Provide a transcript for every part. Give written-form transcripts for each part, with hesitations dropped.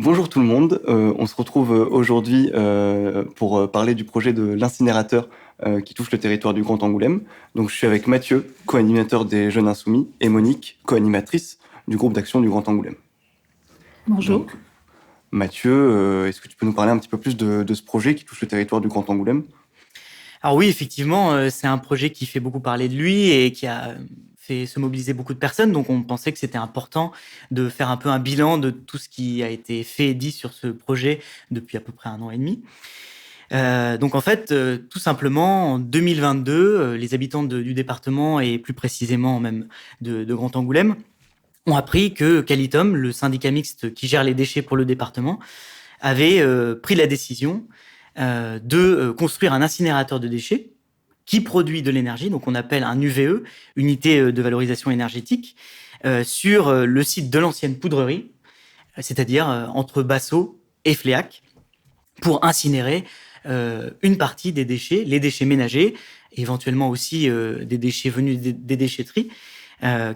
Bonjour tout le monde, on se retrouve aujourd'hui pour parler du projet de l'incinérateur qui touche le territoire du Grand Angoulême. Donc je suis avec Mathieu, co-animateur des Jeunes Insoumis, et Monique, co-animatrice du groupe d'action du Grand Angoulême. Bonjour. Donc Mathieu, est-ce que tu peux nous parler un petit peu plus de ce projet qui touche le territoire du Grand Angoulême ? Alors oui, effectivement, c'est un projet qui fait beaucoup parler de lui et qui a fait se mobiliser beaucoup de personnes. Donc on pensait que c'était important de faire un peu un bilan de tout ce qui a été fait et dit sur ce projet depuis à peu près 1 an et demi. Donc en fait, tout simplement, en 2022, les habitants du département et plus précisément même de Grand Angoulême ont appris que Qualitum, le syndicat mixte qui gère les déchets pour le département, avait pris la décision de construire un incinérateur de déchets qui produit de l'énergie, donc on appelle un UVE, unité de valorisation énergétique, sur le site de l'ancienne poudrerie, c'est-à-dire entre Bassaux et Fléac, pour incinérer une partie des déchets, les déchets ménagers, et éventuellement aussi des déchets venus des déchetteries,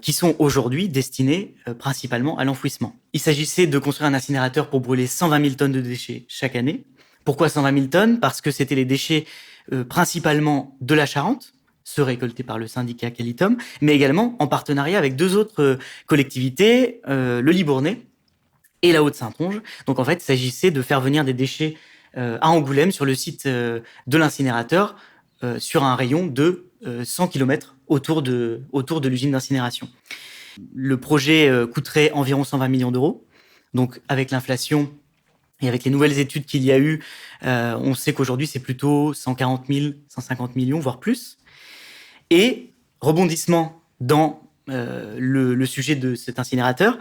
qui sont aujourd'hui destinés principalement à l'enfouissement. Il s'agissait de construire un incinérateur pour brûler 120 000 tonnes de déchets chaque année. Pourquoi 120 000 tonnes ? Parce que c'était les déchets principalement de la Charente, ceux récoltés par le syndicat Qualitum, mais également en partenariat avec 2 autres collectivités, le Libournais et la Haute-Saintonge. Donc en fait, il s'agissait de faire venir des déchets à Angoulême, sur le site de l'incinérateur, sur un rayon de 100 km autour de l'usine d'incinération. Le projet coûterait environ 120 millions d'euros. Donc avec l'inflation et avec les nouvelles études qu'il y a eu, on sait qu'aujourd'hui c'est plutôt 140 000, 150 millions, voire plus. Et rebondissement dans le sujet de cet incinérateur,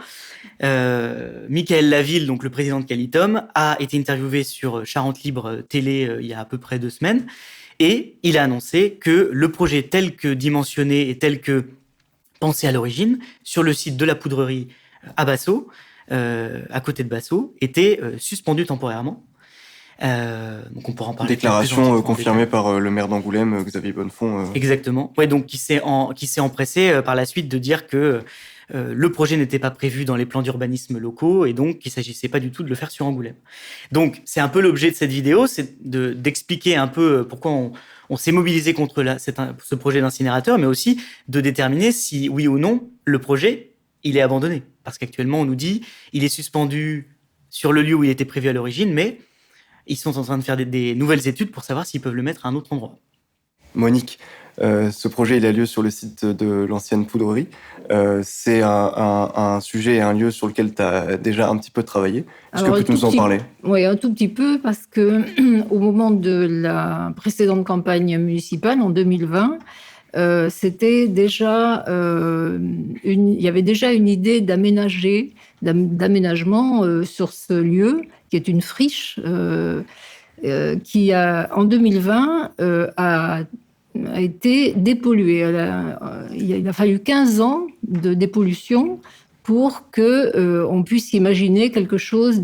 Michael Laville, donc le président de Qualitum, a été interviewé sur Charente Libre Télé il y a à peu près 2 semaines, et il a annoncé que le projet tel que dimensionné et tel que pensé à l'origine, sur le site de la poudrerie à Bassaux, à côté de Bassaux, était suspendu temporairement. Donc on pourra en parler. Déclaration confirmée par le maire d'Angoulême, Xavier Bonnefond. Exactement. Ouais, donc qui s'est empressé par la suite de dire que le projet n'était pas prévu dans les plans d'urbanisme locaux et donc qu'il ne s'agissait pas du tout de le faire sur Angoulême. Donc c'est un peu l'objet de cette vidéo, c'est d'expliquer un peu pourquoi on s'est mobilisé contre ce projet d'incinérateur, mais aussi de déterminer si oui ou non le projet il est abandonné. Parce qu'actuellement on nous dit il est suspendu sur le lieu où il était prévu à l'origine, mais ils sont en train de faire des nouvelles études pour savoir s'ils peuvent le mettre à un autre endroit. Monique, ce projet il a lieu sur le site de l'ancienne poudrerie. C'est un sujet et un lieu sur lequel tu as déjà un petit peu travaillé. Est-ce que tu peux nous en parler ? Oui, un tout petit peu, parce que au moment de la précédente campagne municipale, en 2020, c'était déjà il y avait déjà une idée d'aménagement sur ce lieu, qui est une friche, qui en 2020 a été dépolluée. Il a fallu 15 ans de dépollution pour qu'on puisse imaginer quelque chose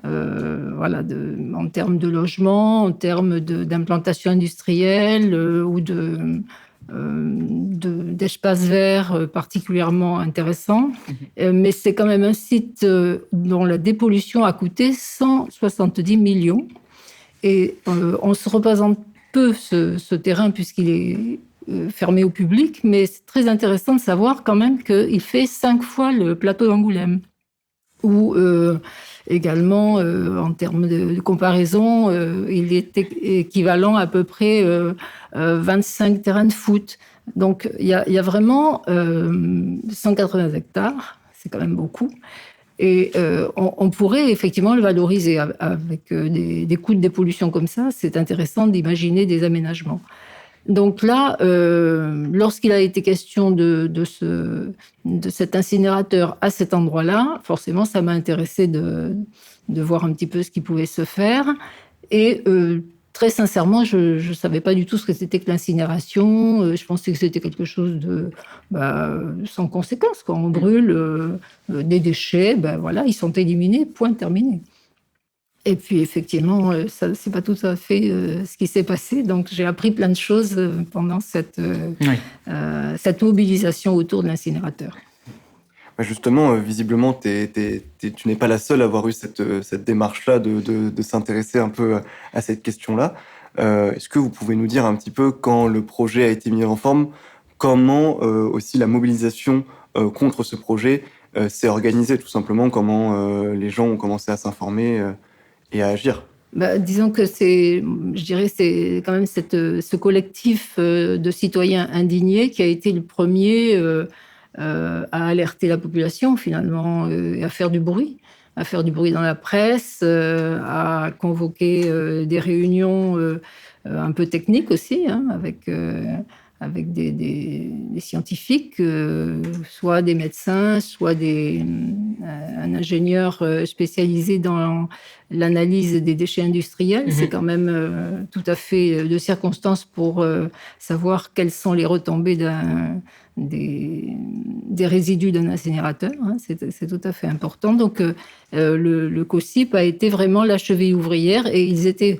en termes de logement, en termes d'implantation industrielle ou d'espaces verts particulièrement intéressants. Mais c'est quand même un site dont la dépollution a coûté 170 millions. Et on se représente peu ce terrain puisqu'il est fermé au public, mais c'est très intéressant de savoir quand même qu'il fait 5 fois le plateau d'Angoulême, où également, en termes de comparaison, il est équivalent à peu près 25 terrains de foot. Donc il y a vraiment 180 hectares, c'est quand même beaucoup. Et on pourrait effectivement le valoriser avec des coûts de dépollution comme ça. C'est intéressant d'imaginer des aménagements. Donc là, lorsqu'il a été question de cet incinérateur à cet endroit-là, forcément, ça m'a intéressé de voir un petit peu ce qui pouvait se faire. Et très sincèrement, je ne savais pas du tout ce que c'était que l'incinération. Je pensais que c'était quelque chose sans conséquence. Quand on brûle des déchets, voilà, ils sont éliminés, point terminé. Et puis, effectivement, ça c'est pas tout à fait ce qui s'est passé. Donc, j'ai appris plein de choses pendant cette mobilisation autour de l'incinérateur. Justement, visiblement, tu n'es pas la seule à avoir eu cette démarche-là de s'intéresser un peu à cette question-là. Est-ce que vous pouvez nous dire un petit peu, quand le projet a été mis en forme, comment aussi la mobilisation contre ce projet s'est organisée, tout simplement, comment les gens ont commencé à s'informer et à agir? Disons que je dirais, c'est quand même ce collectif de citoyens indignés qui a été le premier à alerter la population, finalement, et à faire du bruit. À faire du bruit dans la presse, à convoquer des réunions un peu techniques aussi, hein, avec des scientifiques, soit des médecins, soit un ingénieur spécialisé dans l'analyse des déchets industriels. C'est quand même tout à fait de circonstance pour savoir quelles sont les retombées des résidus d'un incinérateur. Hein. C'est tout à fait important. Donc, le COCIP a été vraiment la cheville ouvrière, et ils étaient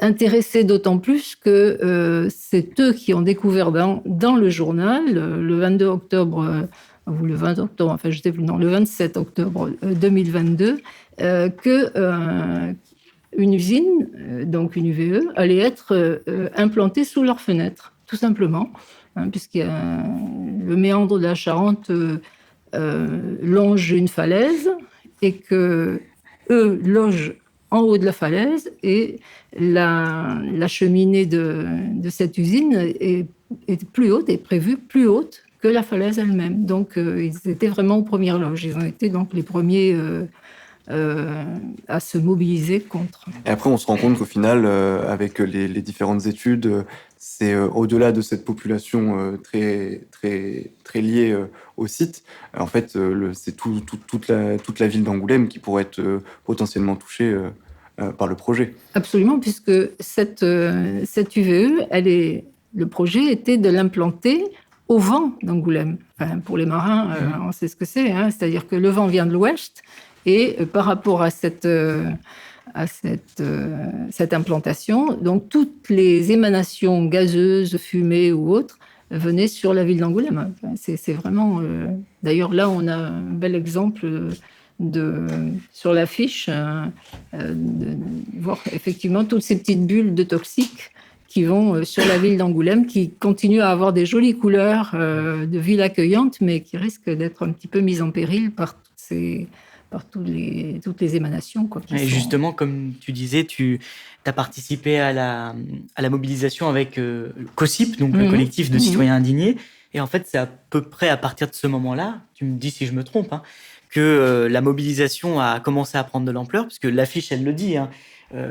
intéressés d'autant plus que c'est eux qui ont découvert dans le journal, le 22 octobre, ou le 20 octobre, enfin je sais plus, non, le 27 octobre 2022, que une usine, donc une UVE, allait être implantée sous leurs fenêtres, tout simplement, hein, puisqu'il y a le méandre de la Charente longe une falaise, et que eux logent en haut de la falaise, et la cheminée de cette usine est plus haute, est prévue plus haute que la falaise elle-même. Donc, ils étaient vraiment aux premières loges. Ils ont été donc les premiers à se mobiliser contre. Et après, on se rend compte qu'au final, avec les différentes études, c'est au-delà de cette population très, très, très liée au site. En fait, c'est toute la ville d'Angoulême qui pourrait être potentiellement touchée par le projet. Absolument, puisque cette UVE, le projet était de l'implanter au vent d'Angoulême. Enfin, pour les marins, on sait ce que c'est, hein, c'est-à-dire que le vent vient de l'ouest, et par rapport à cette implantation, donc toutes les émanations gazeuses, fumées ou autres, venaient sur la ville d'Angoulême. Enfin, c'est vraiment... D'ailleurs, là, on a un bel exemple sur l'affiche, de voir effectivement toutes ces petites bulles de toxiques qui vont sur la ville d'Angoulême, qui continuent à avoir des jolies couleurs de ville accueillante, mais qui risquent d'être un petit peu mises en péril par toutes les émanations. Et justement, comme tu disais, tu as participé à la mobilisation avec COCIP, donc le collectif de citoyens indignés. Et en fait, c'est à peu près à partir de ce moment-là, tu me dis si je me trompe, hein, que la mobilisation a commencé à prendre de l'ampleur, parce que l'affiche, elle le dit, hein.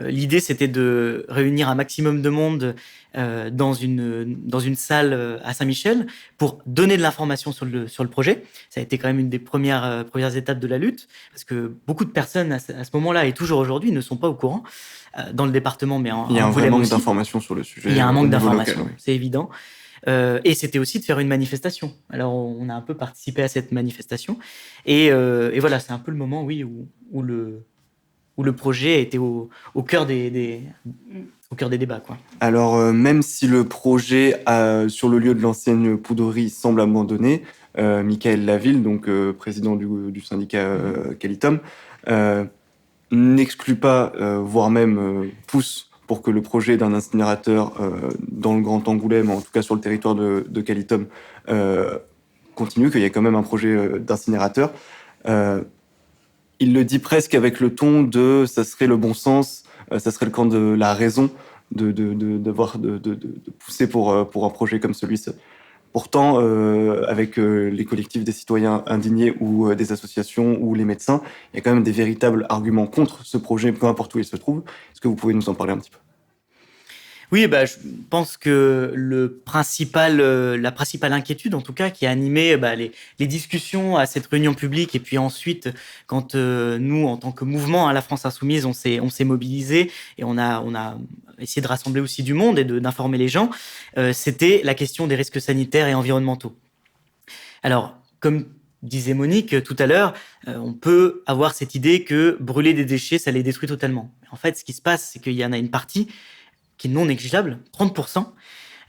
L'idée, c'était de réunir un maximum de monde dans une salle à Saint-Michel pour donner de l'information sur le projet. Ça a été quand même une des premières étapes de la lutte, parce que beaucoup de personnes à ce moment-là et toujours aujourd'hui ne sont pas au courant dans le département, mais il y a un vrai manque d'informations sur le sujet. Il y a un manque d'informations, local, oui. c'est évident. Et c'était aussi de faire une manifestation. Alors, on a un peu participé à cette manifestation. Et voilà, c'est un peu le moment, oui, où le projet était au cœur des débats, quoi. Alors, même si le projet sur le lieu de l'ancienne poudrerie semble abandonné, Michael Laville, donc président du syndicat Qualitum, n'exclut pas, voire même pousse pour que le projet d'un incinérateur dans le Grand Angoulême, en tout cas sur le territoire de Qualitum, continue, qu'il y ait quand même un projet d'incinérateur. Il le dit presque avec le ton de « ça serait le bon sens, ça serait le camp de la raison de pousser pour un projet comme celui-ci ». Pourtant, avec les collectifs des citoyens indignés ou des associations ou les médecins, il y a quand même des véritables arguments contre ce projet, peu importe où il se trouve. Est-ce que vous pouvez nous en parler un petit peu ? Oui, je pense que la principale inquiétude, en tout cas, qui a animé les discussions à cette réunion publique, et puis ensuite, quand nous, en tant que mouvement à la France Insoumise, on s'est mobilisés et on a essayé de rassembler aussi du monde et d'informer les gens, c'était la question des risques sanitaires et environnementaux. Alors, comme disait Monique tout à l'heure, on peut avoir cette idée que brûler des déchets, ça les détruit totalement. En fait, ce qui se passe, c'est qu'il y en a une partie qui est non négligeable, 30%,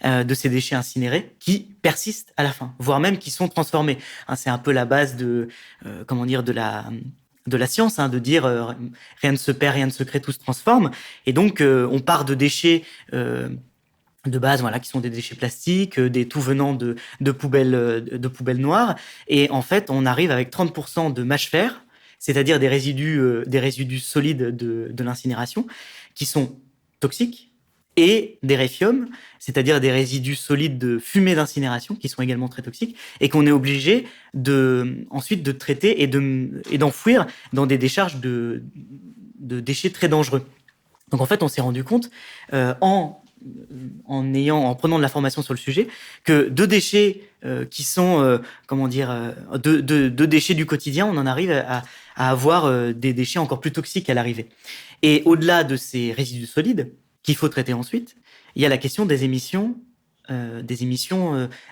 de ces déchets incinérés qui persistent à la fin, voire même qui sont transformés. C'est un peu la base de la science, de dire rien ne se perd, rien ne se crée, tout se transforme. Et donc, on part de déchets de base, qui sont des déchets plastiques, des tout venant de poubelles noires. Et en fait, on arrive avec 30% de mâche-fer, c'est-à-dire des résidus solides de l'incinération, qui sont toxiques, et des réfiums, c'est-à-dire des résidus solides de fumée d'incinération, qui sont également très toxiques, et qu'on est obligé ensuite de traiter et d'enfouir dans des décharges de déchets très dangereux. Donc en fait, on s'est rendu compte, en prenant de l'information sur le sujet, que deux déchets qui sont, deux déchets du quotidien, on en arrive à avoir des déchets encore plus toxiques à l'arrivée. Et au-delà de ces résidus solides, qu'il faut traiter ensuite, il y a la question des émissions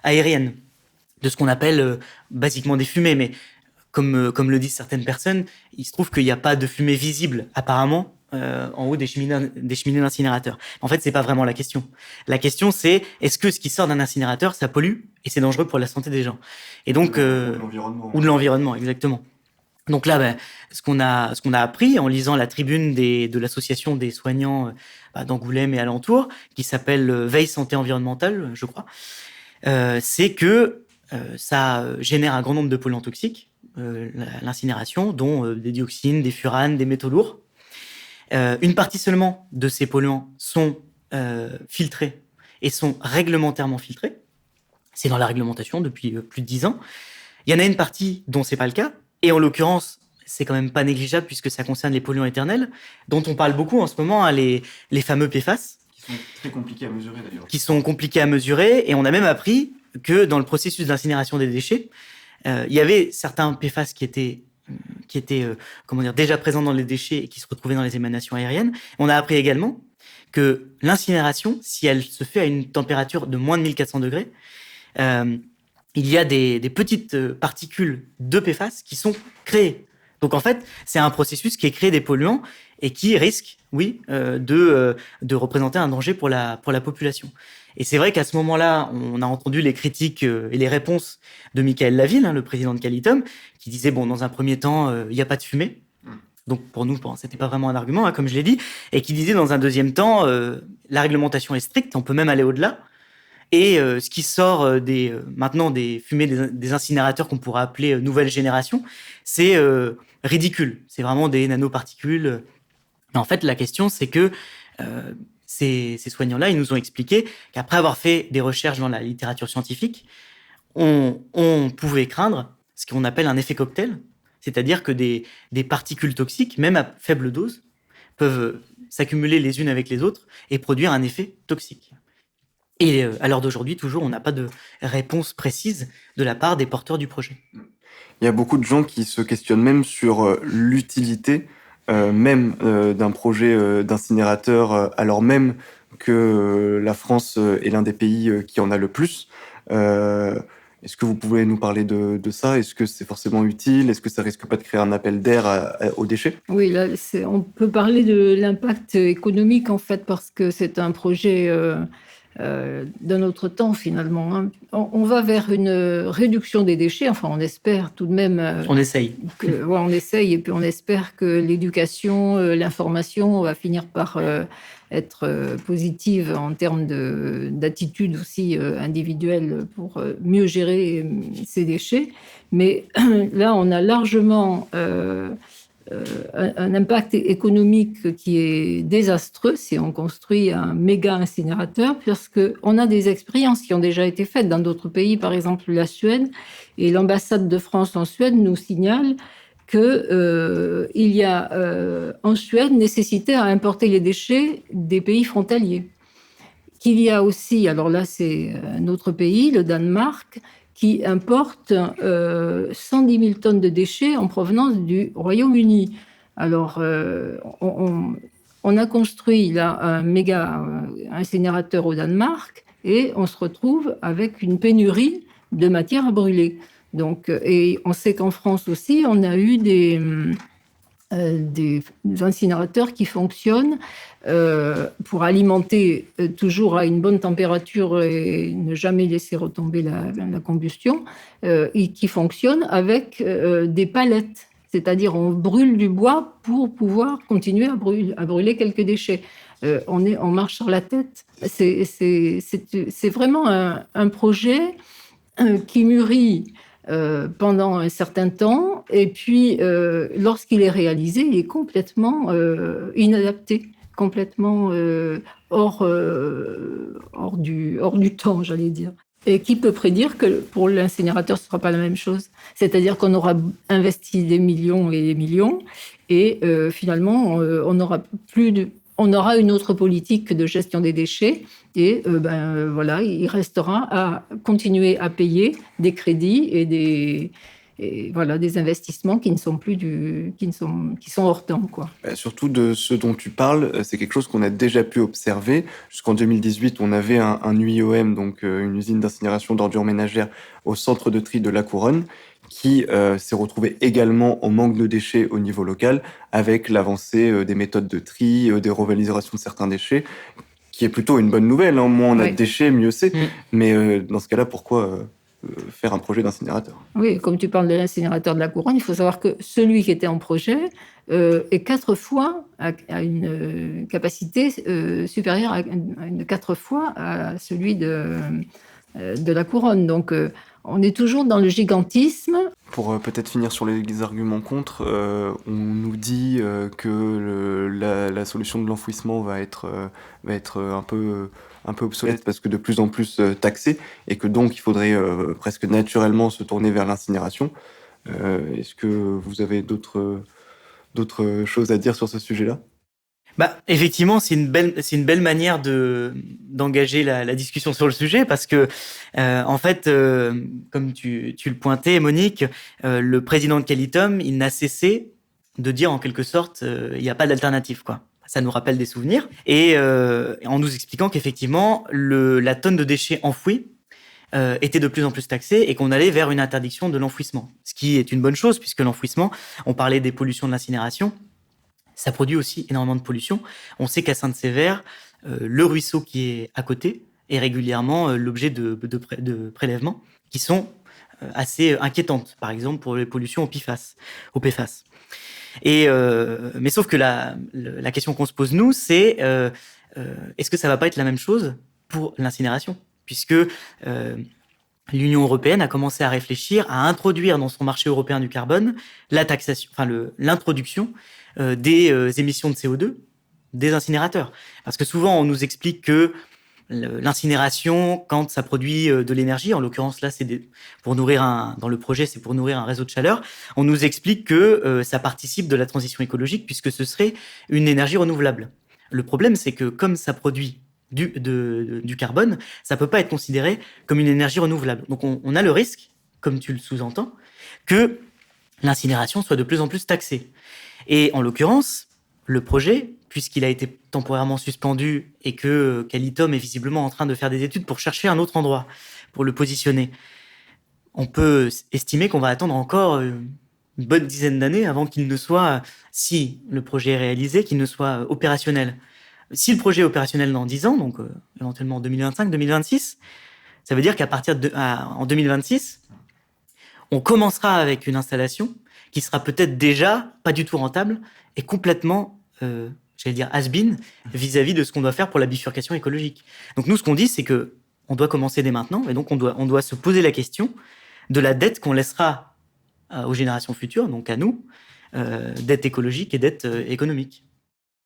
aériennes, de ce qu'on appelle basiquement des fumées. Mais comme le disent certaines personnes, il se trouve qu'il n'y a pas de fumée visible, apparemment, en haut des cheminées d'incinérateurs. En fait, c'est pas vraiment la question. La question, c'est est-ce que ce qui sort d'un incinérateur, ça pollue et c'est dangereux pour la santé des gens. Et donc, ou de l'environnement, exactement. Donc là, ce qu'on a appris en lisant la tribune de l'association des soignants d'Angoulême et alentours, qui s'appelle Veille Santé Environnementale, je crois, c'est que ça génère un grand nombre de polluants toxiques, l'incinération, dont des dioxines, des furanes, des métaux lourds. Une partie seulement de ces polluants sont filtrés et sont réglementairement filtrés. C'est dans la réglementation depuis plus de 10 ans. Il y en a une partie dont c'est pas le cas. Et en l'occurrence, c'est quand même pas négligeable puisque ça concerne les polluants éternels, dont on parle beaucoup en ce moment, les fameux PFAS. Qui sont très compliqués à mesurer d'ailleurs. Qui sont compliqués à mesurer. Et on a même appris que dans le processus d'incinération des déchets, il y avait certains PFAS qui étaient déjà présents dans les déchets et qui se retrouvaient dans les émanations aériennes. On a appris également que l'incinération, si elle se fait à une température de moins de 1400 degrés, il y a des petites particules de PFAS qui sont créées. Donc en fait, c'est un processus qui est créé des polluants et qui risque, de représenter un danger pour la population. Et c'est vrai qu'à ce moment-là, on a entendu les critiques et les réponses de Michael Laville, le président de Qualitum, qui disait, dans un premier temps, il n'y a pas de fumée. Donc pour nous, c'était pas vraiment un argument, comme je l'ai dit, et qui disait dans un deuxième temps, la réglementation est stricte, on peut même aller au-delà. Et ce qui sort maintenant des fumées des incinérateurs qu'on pourrait appeler nouvelle génération, c'est ridicule. C'est vraiment des nanoparticules. Mais en fait, la question, c'est que ces soignants-là, ils nous ont expliqué qu'après avoir fait des recherches dans la littérature scientifique, on pouvait craindre ce qu'on appelle un effet cocktail, c'est-à-dire que des particules toxiques, même à faible dose, peuvent s'accumuler les unes avec les autres et produire un effet toxique. Et à l'heure d'aujourd'hui, toujours, on n'a pas de réponse précise de la part des porteurs du projet. Il y a beaucoup de gens qui se questionnent même sur l'utilité d'un projet d'incinérateur, alors même que la France est l'un des pays qui en a le plus. Est-ce que vous pouvez nous parler de ça ? Est-ce que c'est forcément utile ? Est-ce que ça risque pas de créer un appel d'air aux déchets ? Oui, là, on peut parler de l'impact économique, en fait, parce que c'est un projet d'un autre temps, finalement. On va vers une réduction des déchets. Enfin, on espère tout de même... on essaye. On essaye, et puis on espère que l'éducation, l'information va finir par être positive en termes d'attitude aussi individuelle pour mieux gérer ces déchets. Mais là, on a largement... un impact économique qui est désastreux si on construit un méga incinérateur, parce qu'on a des expériences qui ont déjà été faites dans d'autres pays, par exemple la Suède, et l'ambassade de France en Suède nous signale qu'il y a en Suède nécessité à importer les déchets des pays frontaliers. Qu'il y a aussi, alors là c'est un autre pays, le Danemark, qui importe 110 000 tonnes de déchets en provenance du Royaume-Uni. Alors, on a construit là un méga incinérateur au Danemark et on se retrouve avec une pénurie de matière à brûler. Donc, et on sait qu'en France aussi, on a eu des incinérateurs qui fonctionnent pour alimenter toujours à une bonne température et ne jamais laisser retomber la combustion, et qui fonctionnent avec des palettes. C'est-à-dire on brûle du bois pour pouvoir continuer à brûler quelques déchets. On marche sur la tête. C'est vraiment un projet qui mûrit pendant un certain temps, et puis lorsqu'il est réalisé, il est complètement inadapté, complètement hors du temps, j'allais dire. Et qui peut prédire que pour l'incinérateur, ce ne sera pas la même chose? C'est-à-dire qu'on aura investi des millions et des millions, et finalement, on aura une autre politique de gestion des déchets, et voilà, il restera à continuer à payer des crédits et voilà, des investissements qui sont hors temps, quoi. Surtout de ce dont tu parles, c'est quelque chose qu'on a déjà pu observer. Jusqu'en 2018, on avait un UIOM, donc une usine d'incinération d'ordures ménagères au centre de tri de La Couronne, qui s'est retrouvé également en manque de déchets au niveau local, avec l'avancée des méthodes de tri, des revalorisations de certains déchets, qui est plutôt une bonne nouvelle. Hein. Moins on a de déchets, mieux c'est. Mais dans ce cas-là, pourquoi faire un projet d'incinérateur? Oui, comme tu parles de l'incinérateur de La Couronne, il faut savoir que celui qui était en projet est 4 fois à une capacité supérieure à 4 fois à celui de La Couronne. Donc, on est toujours dans le gigantisme. Pour peut-être finir sur les arguments contre, on nous dit que la solution de l'enfouissement va être un peu obsolète parce que de plus en plus taxée, et que donc il faudrait presque naturellement se tourner vers l'incinération. Est-ce que vous avez d'autres choses à dire sur ce sujet-là? Effectivement, c'est une belle manière d'engager la discussion sur le sujet, parce que en fait, comme tu le pointais, Monique, le président de Qualitum, il n'a cessé de dire en quelque sorte, il n'y a pas d'alternative, quoi. Ça nous rappelle des souvenirs, et en nous expliquant qu'effectivement la tonne de déchets enfouis était de plus en plus taxée, et qu'on allait vers une interdiction de l'enfouissement, ce qui est une bonne chose, puisque l'enfouissement, on parlait des pollutions de l'incinération, ça produit aussi énormément de pollution. On sait qu'à Sainte-Sévère, le ruisseau qui est à côté est régulièrement l'objet de prélèvements qui sont assez inquiétantes, par exemple pour les pollutions au PFAS. Mais sauf que la question qu'on se pose, nous, c'est est-ce que ça va pas être la même chose pour l'incinération, puisque l'Union européenne a commencé à réfléchir à introduire dans son marché européen du carbone la taxation, l'introduction des émissions de CO2 des incinérateurs. Parce que souvent, on nous explique que l'incinération, quand ça produit de l'énergie, en l'occurrence là, dans le projet, c'est pour nourrir un réseau de chaleur, on nous explique que ça participe de la transition écologique, puisque ce serait une énergie renouvelable. Le problème, c'est que comme ça produit du carbone, ça peut pas être considéré comme une énergie renouvelable. Donc on a le risque, comme tu le sous-entends, que l'incinération soit de plus en plus taxée. Et en l'occurrence, le projet, puisqu'il a été temporairement suspendu et que Qualitum est visiblement en train de faire des études pour chercher un autre endroit pour le positionner, on peut estimer qu'on va attendre encore une bonne dizaine d'années avant qu'il ne soit, si le projet est réalisé, qu'il ne soit opérationnel. Si le projet est opérationnel dans 10 ans, donc éventuellement en 2025-2026, ça veut dire en 2026, on commencera avec une installation qui sera peut-être déjà pas du tout rentable et complètement, has-been vis-à-vis de ce qu'on doit faire pour la bifurcation écologique. Donc nous, ce qu'on dit, c'est que on doit commencer dès maintenant, et donc on doit se poser la question de la dette qu'on laissera aux générations futures, donc à nous, dette écologique et dette économique.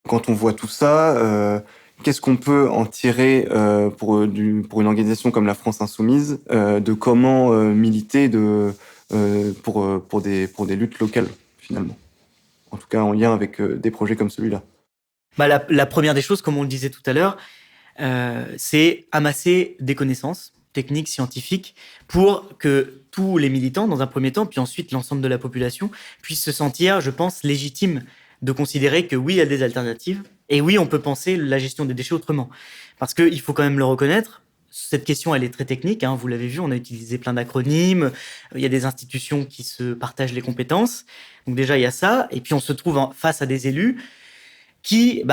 Quand on voit tout ça, qu'est-ce qu'on peut en tirer pour une organisation comme la France Insoumise, de comment militer pour des luttes locales, finalement? En tout cas, en lien avec des projets comme celui-là. La première des choses, comme on le disait tout à l'heure, c'est amasser des connaissances techniques, scientifiques, pour que tous les militants, dans un premier temps, puis ensuite l'ensemble de la population, puissent se sentir, je pense, légitimes de considérer que oui, il y a des alternatives, et oui, on peut penser la gestion des déchets autrement. Parce qu'il faut quand même le reconnaître, cette question, elle est très technique, hein, vous l'avez vu, on a utilisé plein d'acronymes, il y a des institutions qui se partagent les compétences. Donc déjà, il y a ça. Et puis, on se trouve face à des élus qui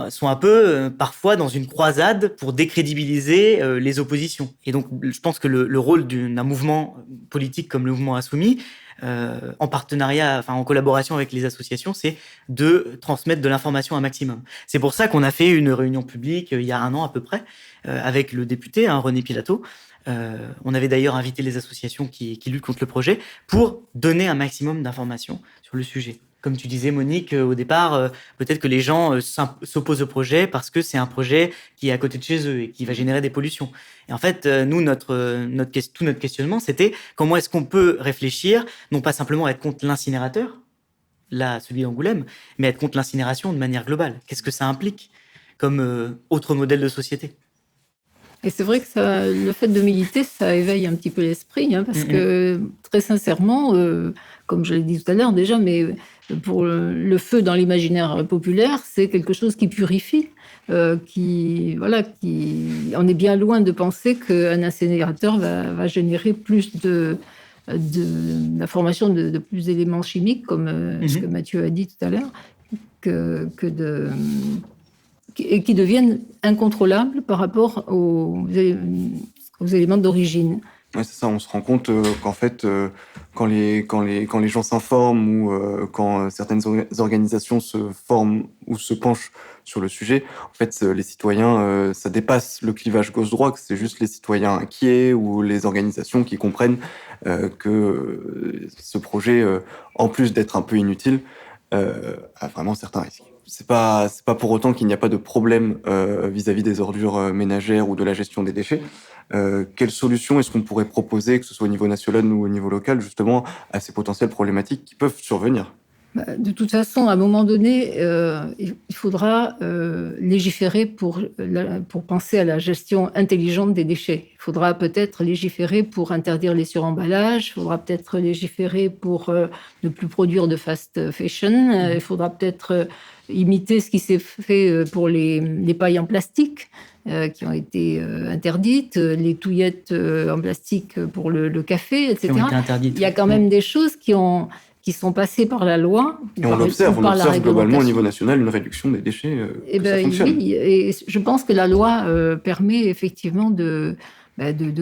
sont un peu parfois dans une croisade pour décrédibiliser les oppositions. Et donc, je pense que le rôle d'un mouvement politique comme le mouvement Insoumis, en partenariat, en collaboration avec les associations, c'est de transmettre de l'information un maximum. C'est pour ça qu'on a fait une réunion publique il y a 1 an à peu près, avec le député René Pilato. On avait d'ailleurs invité les associations qui luttent contre le projet pour donner un maximum d'informations sur le sujet. Comme tu disais, Monique, au départ, peut-être que les gens s'opposent au projet parce que c'est un projet qui est à côté de chez eux et qui va générer des pollutions. Et en fait, nous, tout notre questionnement, c'était comment est-ce qu'on peut réfléchir, non pas simplement être contre l'incinérateur, là, celui d'Angoulême, mais être contre l'incinération de manière globale. Qu'est-ce que ça implique comme autre modèle de société ? Et c'est vrai que le fait de militer, ça éveille un petit peu l'esprit, parce que très sincèrement, comme je l'ai dit tout à l'heure déjà, mais pour le feu dans l'imaginaire populaire, c'est quelque chose qui purifie, on est bien loin de penser qu'un incinérateur va générer plus d'informations, de plus d'éléments chimiques, comme ce que Mathieu a dit tout à l'heure, et qui deviennent incontrôlables par rapport aux éléments d'origine. Ouais, c'est ça, on se rend compte qu'en fait, quand les gens s'informent ou quand certaines organisations se forment ou se penchent sur le sujet, en fait, les citoyens, ça dépasse le clivage gauche-droite, c'est juste les citoyens inquiets ou les organisations qui comprennent que ce projet, en plus d'être un peu inutile, a vraiment certains risques. C'est pas pour autant qu'il n'y a pas de problème vis-à-vis des ordures ménagères ou de la gestion des déchets. Quelles solutions est-ce qu'on pourrait proposer, que ce soit au niveau national ou au niveau local, justement, à ces potentielles problématiques qui peuvent survenir ? De toute façon, à un moment donné, il faudra légiférer pour penser à la gestion intelligente des déchets. Il faudra peut-être légiférer pour interdire les suremballages, il faudra peut-être légiférer pour ne plus produire de fast fashion, il faudra peut-être imiter ce qui s'est fait pour les pailles en plastique qui ont été interdites, les touillettes en plastique pour le café, etc. Il y a quand même des choses qui sont passées par la loi. Et on observe globalement au niveau national une réduction des déchets. Ça fonctionne. Oui, et je pense que la loi permet effectivement de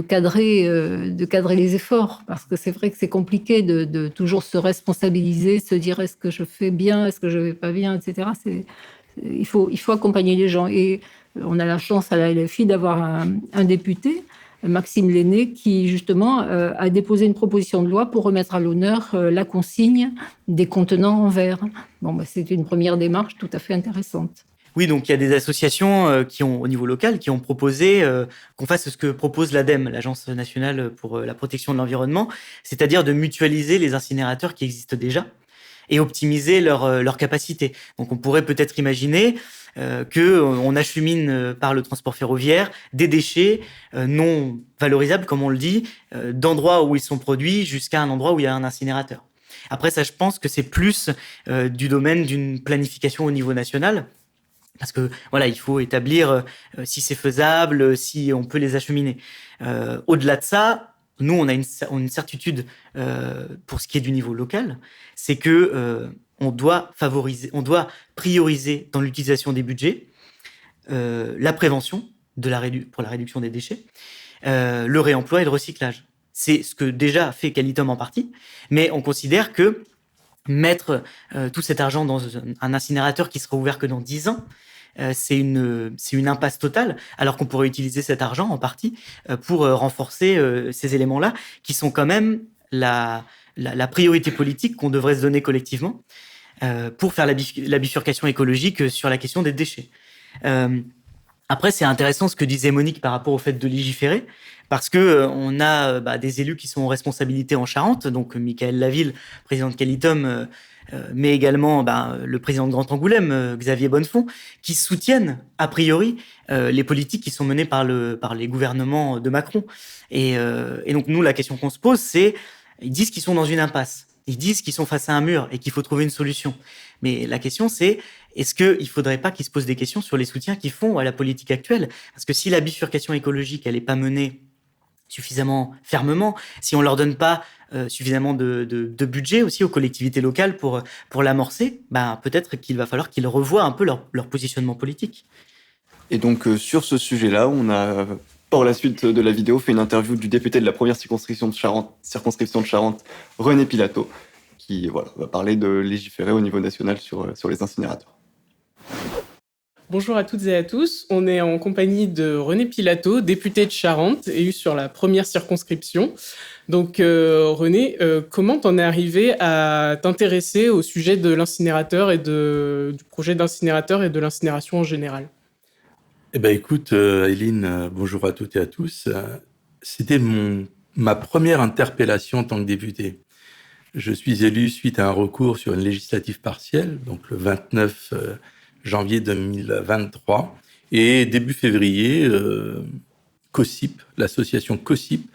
cadrer les efforts, parce que c'est vrai que c'est compliqué de toujours se responsabiliser, se dire est-ce que je fais bien, est-ce que je vais pas bien, etc. Il faut accompagner les gens. Et on a la chance à la LFI d'avoir un député, Maxime Lenné, qui justement a déposé une proposition de loi pour remettre à l'honneur la consigne des contenants en verre. C'est une première démarche tout à fait intéressante. Oui, donc il y a des associations au niveau local, qui ont proposé qu'on fasse ce que propose l'ADEME, l'Agence nationale pour la protection de l'environnement, c'est-à-dire de mutualiser les incinérateurs qui existent déjà et optimiser leur capacité. Donc on pourrait peut-être imaginer qu'on achemine par le transport ferroviaire des déchets non valorisables, comme on le dit, d'endroits où ils sont produits jusqu'à un endroit où il y a un incinérateur. Après ça, je pense que c'est plus du domaine d'une planification au niveau national, parce que voilà, il faut établir si c'est faisable, si on peut les acheminer. Au-delà de ça, nous, on a une certitude pour ce qui est du niveau local, c'est que on doit prioriser dans l'utilisation des budgets la prévention pour la réduction des déchets, le réemploi et le recyclage. C'est ce que déjà fait Qualitum en partie, mais on considère que mettre tout cet argent dans un incinérateur qui sera ouvert que dans 10 ans, c'est une impasse totale, alors qu'on pourrait utiliser cet argent en partie pour renforcer ces éléments-là, qui sont quand même la priorité politique qu'on devrait se donner collectivement pour faire la bifurcation écologique sur la question des déchets. Après, c'est intéressant ce que disait Monique par rapport au fait de légiférer, parce que on a des élus qui sont en responsabilité en Charente, donc Michael Laville, président de Qualitum, mais également le président de Grand Angoulême, Xavier Bonnefond, qui soutiennent a priori les politiques qui sont menées par les gouvernements de Macron. Et donc nous, la question qu'on se pose, c'est, ils disent qu'ils sont dans une impasse, ils disent qu'ils sont face à un mur et qu'il faut trouver une solution. Mais la question, c'est, est-ce qu'il ne faudrait pas qu'ils se posent des questions sur les soutiens qu'ils font à la politique actuelle ? Parce que si la bifurcation écologique, elle n'est pas menée suffisamment fermement, si on leur donne pas suffisamment de budget aussi aux collectivités locales pour l'amorcer, peut-être qu'il va falloir qu'ils revoient un peu leur positionnement politique. Et donc, sur ce sujet-là, on a, par la suite de la vidéo, fait une interview du député de la première circonscription de Charente, René Pilato, qui va parler de légiférer au niveau national sur les incinérateurs. Bonjour à toutes et à tous, on est en compagnie de René Pilato, député de Charente, élu sur la première circonscription. Donc René, comment t'en es arrivé à t'intéresser au sujet de l'incinérateur et du projet d'incinérateur et de l'incinération en général ? Eh bien écoute, Aileen, bonjour à toutes et à tous. C'était ma première interpellation en tant que député. Je suis élu suite à un recours sur une législative partielle, donc le 29 janvier 2023. Et début février, COSIP, l'association COSIP,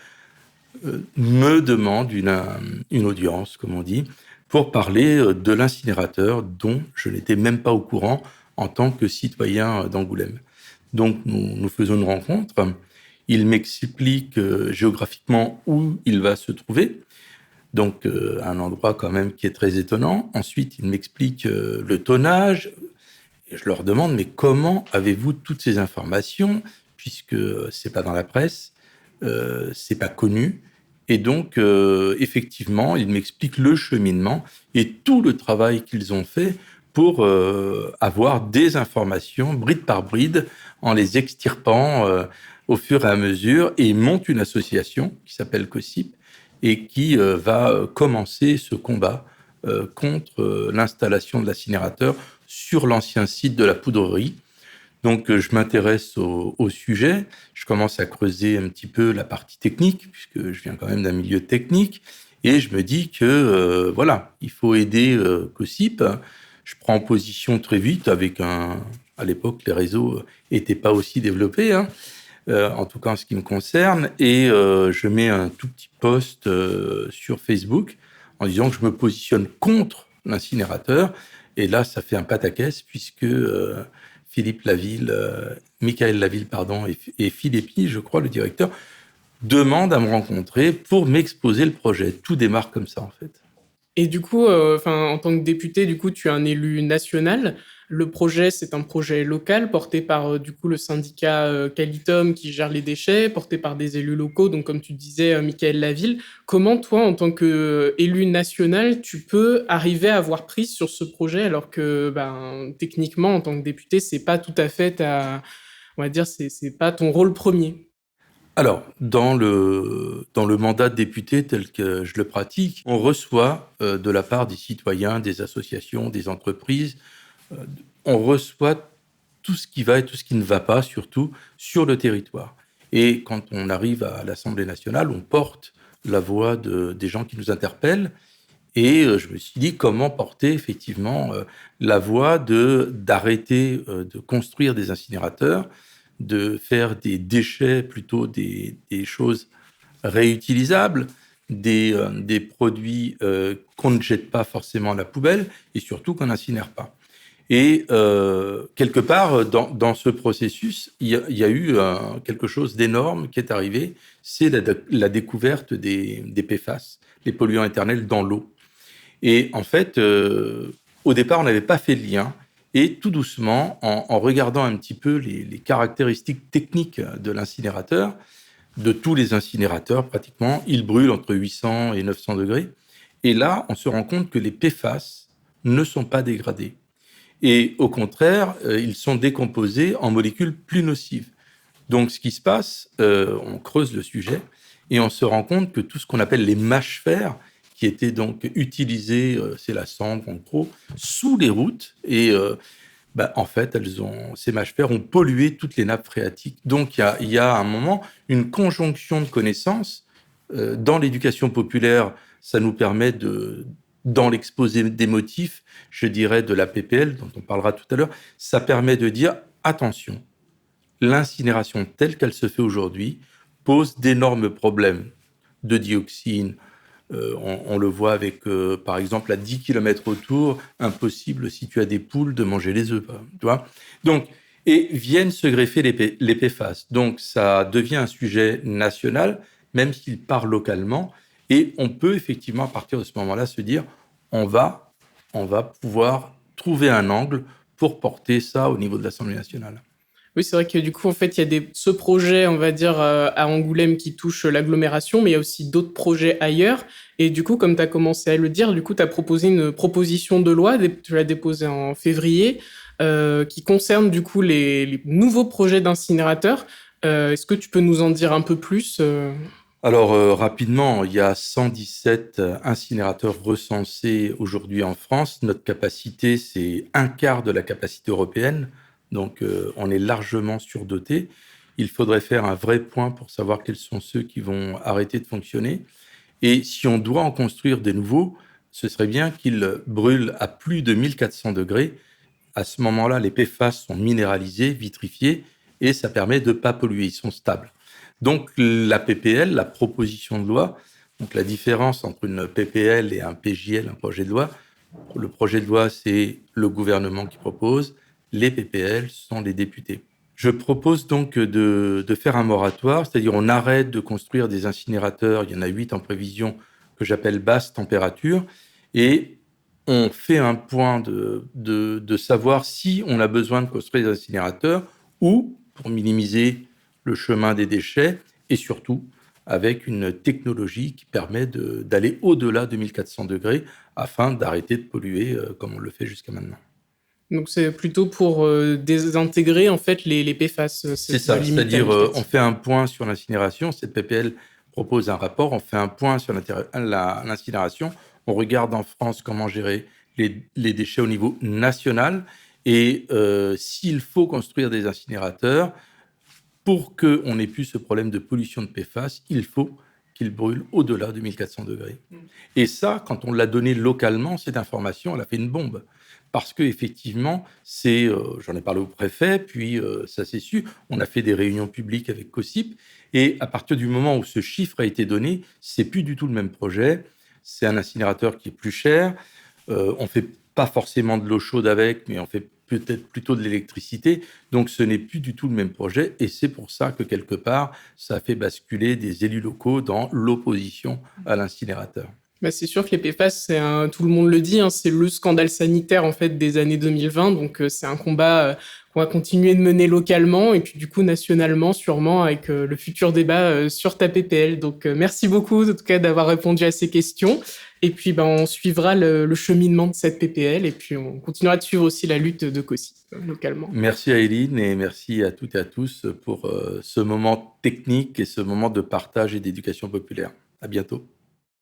me demande une audience, comme on dit, pour parler de l'incinérateur dont je n'étais même pas au courant en tant que citoyen d'Angoulême. Donc, nous faisons une rencontre. Il m'explique géographiquement où il va se trouver. Donc, un endroit quand même qui est très étonnant. Ensuite, il m'explique le tonnage. Et je leur demande, mais comment avez-vous toutes ces informations, puisque c'est pas dans la presse, c'est pas connu. Et donc, effectivement, il m'explique le cheminement et tout le travail qu'ils ont fait pour avoir des informations, bride par bride, en les extirpant au fur et à mesure, et monte une association qui s'appelle COSIP, et qui va commencer ce combat contre l'installation de l'incinérateur sur l'ancien site de la poudrerie. Donc, je m'intéresse au sujet, je commence à creuser un petit peu la partie technique, puisque je viens quand même d'un milieu technique, et je me dis que, il faut aider COSIP. Je prends position très vite avec à l'époque, les réseaux n'étaient pas aussi développés, en tout cas en ce qui me concerne, et je mets un tout petit post sur Facebook en disant que je me positionne contre l'incinérateur, et là, ça fait un pataquès, puisque Michael Laville, et Philippi, je crois, le directeur, demandent à me rencontrer pour m'exposer le projet. Tout démarre comme ça, en fait. Et du coup, en tant que député, tu es un élu national. Le projet, c'est un projet local porté par le syndicat Qualitum qui gère les déchets, porté par des élus locaux, donc comme tu disais, Michael Laville. Comment toi, en tant qu'élu national, tu peux arriver à avoir prise sur ce projet alors que, techniquement, en tant que député, c'est pas tout à fait c'est pas ton rôle premier. Alors, dans le mandat de député tel que je le pratique, on reçoit de la part des citoyens, des associations, des entreprises, on reçoit tout ce qui va et tout ce qui ne va pas, surtout sur le territoire. Et quand on arrive à l'Assemblée nationale, on porte la voix des gens qui nous interpellent. Et je me suis dit, comment porter effectivement la voix d'arrêter de construire des incinérateurs, de faire des déchets plutôt des choses réutilisables, des produits qu'on ne jette pas forcément à la poubelle et surtout qu'on n'incinère pas. Et quelque part, dans ce processus, il y a eu quelque chose d'énorme qui est arrivé, c'est la découverte des PFAS, les polluants éternels dans l'eau. Et en fait, au départ, on n'avait pas fait le lien. Et tout doucement, en regardant un petit peu les caractéristiques techniques de l'incinérateur, de tous les incinérateurs pratiquement, ils brûlent entre 800 et 900 degrés. Et là, on se rend compte que les PFAS ne sont pas dégradés. Et au contraire, ils sont décomposés en molécules plus nocives. Donc, ce qui se passe, on creuse le sujet et on se rend compte que tout ce qu'on appelle les mâches-fer, qui étaient donc utilisées, c'est la cendre en gros, sous les routes. Et en fait, ces mâches-fer ont pollué toutes les nappes phréatiques. Donc, il y a à un moment une conjonction de connaissances. Dans l'éducation populaire, ça nous permet dans l'exposé des motifs, je dirais, de la PPL, dont on parlera tout à l'heure, ça permet de dire, attention, l'incinération telle qu'elle se fait aujourd'hui pose d'énormes problèmes de dioxine. On le voit avec, par exemple, à 10 km autour, impossible, si tu as des poules, de manger les œufs. Tu vois ? Donc, et viennent se greffer les PFAS. Donc, ça devient un sujet national même s'il part localement. Et on peut effectivement, à partir de ce moment-là, se dire on va pouvoir trouver un angle pour porter ça au niveau de l'Assemblée nationale. Oui, c'est vrai que du coup, en fait, il y a ce projet, on va dire, à Angoulême qui touche l'agglomération, mais il y a aussi d'autres projets ailleurs. Et du coup, comme tu as commencé à le dire, du coup, tu as proposé une proposition de loi, tu l'as déposée en février, qui concerne du coup les nouveaux projets d'incinérateurs. Est-ce que tu peux nous en dire un peu plus Alors, rapidement, il y a 117 incinérateurs recensés aujourd'hui en France. Notre capacité, c'est un quart de la capacité européenne. Donc, on est largement surdoté. Il faudrait faire un vrai point pour savoir quels sont ceux qui vont arrêter de fonctionner. Et si on doit en construire des nouveaux, ce serait bien qu'ils brûlent à plus de 1400 degrés. À ce moment-là, les PFAS sont minéralisés, vitrifiés, et ça permet de ne pas polluer, ils sont stables. Donc la PPL, la proposition de loi, donc la différence entre une PPL et un PJL, un projet de loi, le projet de loi, c'est le gouvernement qui propose, les PPL sont les députés. Je propose donc de faire un moratoire, c'est-à-dire on arrête de construire des incinérateurs, il y en a 8 en prévision que j'appelle basse température, et on fait un point de savoir si on a besoin de construire des incinérateurs ou pour minimiser le chemin des déchets et surtout avec une technologie qui permet d'aller au-delà de 1400 degrés afin d'arrêter de polluer comme on le fait jusqu'à maintenant. Donc c'est plutôt pour désintégrer en fait les PFAS. C'est ça, c'est-à-dire on fait un point sur l'incinération, cette PPL propose un rapport, on fait un point sur l'incinération, on regarde en France comment gérer les déchets au niveau national et s'il faut construire des incinérateurs, pour qu'on n'ait plus ce problème de pollution de PFAS, il faut qu'ils brûlent au-delà de 1400 degrés. Et ça, quand on l'a donné localement, cette information, elle a fait une bombe. Parce qu'effectivement, j'en ai parlé au préfet, puis ça s'est su. On a fait des réunions publiques avec COSIP. Et à partir du moment où ce chiffre a été donné, c'est plus du tout le même projet. C'est un incinérateur qui est plus cher. On fait pas forcément de l'eau chaude avec, mais on fait peut-être plutôt de l'électricité. Donc, ce n'est plus du tout le même projet. Et c'est pour ça que, quelque part, ça a fait basculer des élus locaux dans l'opposition à l'incinérateur. Bah, c'est sûr que les PFAS, tout le monde le dit, hein, c'est le scandale sanitaire en fait des années 2020. Donc c'est un combat qu'on va continuer de mener localement et puis du coup nationalement sûrement avec le futur débat sur ta PPL. Donc merci beaucoup en tout cas d'avoir répondu à ces questions. Et puis on suivra le cheminement de cette PPL et puis on continuera de suivre aussi la lutte de COSIP localement. Merci à Eileen et merci à toutes et à tous pour ce moment technique et ce moment de partage et d'éducation populaire. À bientôt.